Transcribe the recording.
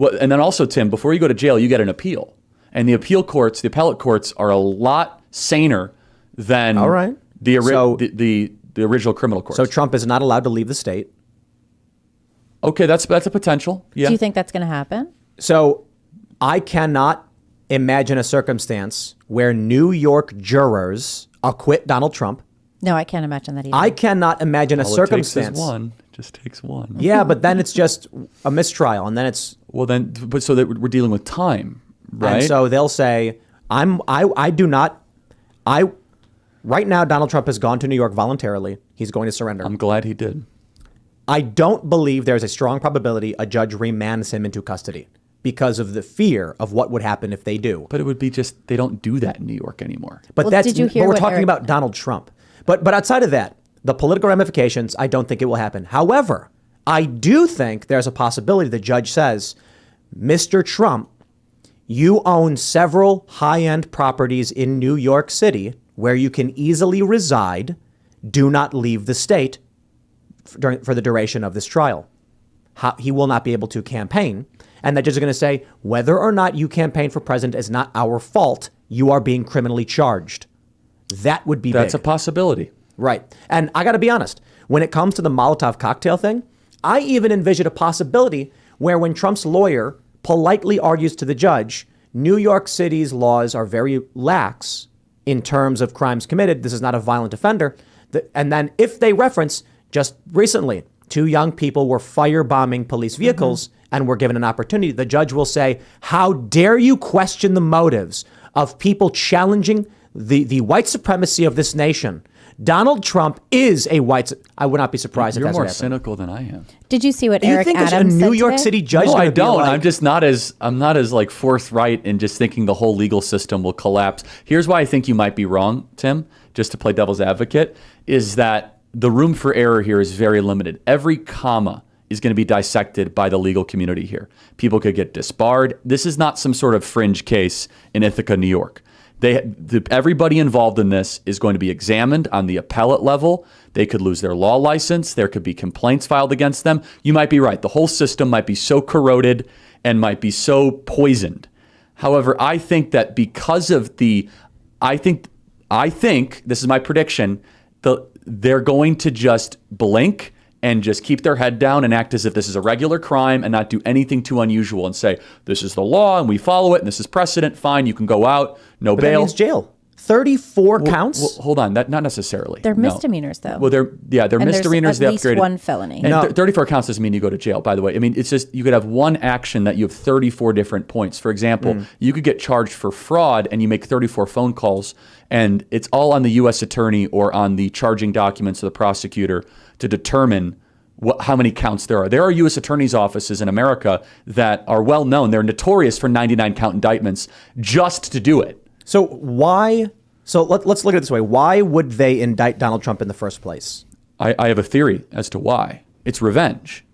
Well, and then also, Tim, before you go to jail, you get an appeal. And the appellate courts are a lot saner than the original criminal courts. So Trump is not allowed to leave the state. Okay, that's a potential. Yeah. Do you think that's going to happen? So I cannot imagine a circumstance where New York jurors acquit Donald Trump. No, I can't imagine that either. I cannot imagine a circumstance. It just takes one. Yeah, but then it's just a mistrial, and then it's but so that we're dealing with time, right? And so they'll say, right now Donald Trump has gone to New York voluntarily. He's going to surrender. I'm glad he did. I don't believe there's a strong probability a judge remands him into custody because of the fear of what would happen if they do. But it would be just, they don't do that in New York anymore. But we're talking about Donald Trump. But outside of that, the political ramifications, I don't think it will happen. However, I do think there's a possibility the judge says, Mr. Trump, you own several high-end properties in New York City where you can easily reside. Do not leave the state for the duration of this trial. He will not be able to campaign. And the judge is going to say, whether or not you campaign for president is not our fault. You are being criminally charged. That would be That's big. a possibility. Right. And I got to be honest, when it comes to the Molotov cocktail thing, I even envisioned a possibility where when Trump's lawyer politely argues to the judge, New York City's laws are very lax in terms of crimes committed. This is not a violent offender. And then if they reference just recently, 2 young people were firebombing police vehicles and were given an opportunity, the judge will say, how dare you question the motives of people challenging the white supremacy of this nation? Donald Trump is a white. I would not be surprised if that's what happened. You're more cynical than I am. Did you see what Do you Eric think Adams a said New York today? City judge? No, I don't. Like, I'm just not as like forthright in just thinking the whole legal system will collapse. Here's why I think you might be wrong, Tim. Just to play devil's advocate, is that the room for error here is very limited. Every comma is going to be dissected by the legal community here. People could get disbarred. This is not some sort of fringe case in Ithaca, New York. Everybody involved in this is going to be examined on the appellate level. They could lose their law license. There could be complaints filed against them. You might be right. The whole system might be so corroded and might be so poisoned. However, I think that because of I think this is my prediction, they're going to just blink and just keep their head down and act as if this is a regular crime and not do anything too unusual and say, this is the law and we follow it and this is precedent. Fine, you can go out, no bail. That means jail. 34 counts? Well, hold on, not necessarily. They're misdemeanors, though. Well, they're misdemeanors. There's at least one felony. And 34 counts doesn't mean you go to jail, by the way. I mean, it's just you could have one action that you have 34 different points. For example, you could get charged for fraud and you make 34 phone calls and it's all on the U.S. attorney or on the charging documents of the prosecutor to determine how many counts there are. There are U.S. attorneys' offices in America that are well known. They're notorious for 99 count indictments just to do it. So why? So let's look at it this way. Why would they indict Donald Trump in the first place? I have a theory as to why. It's revenge.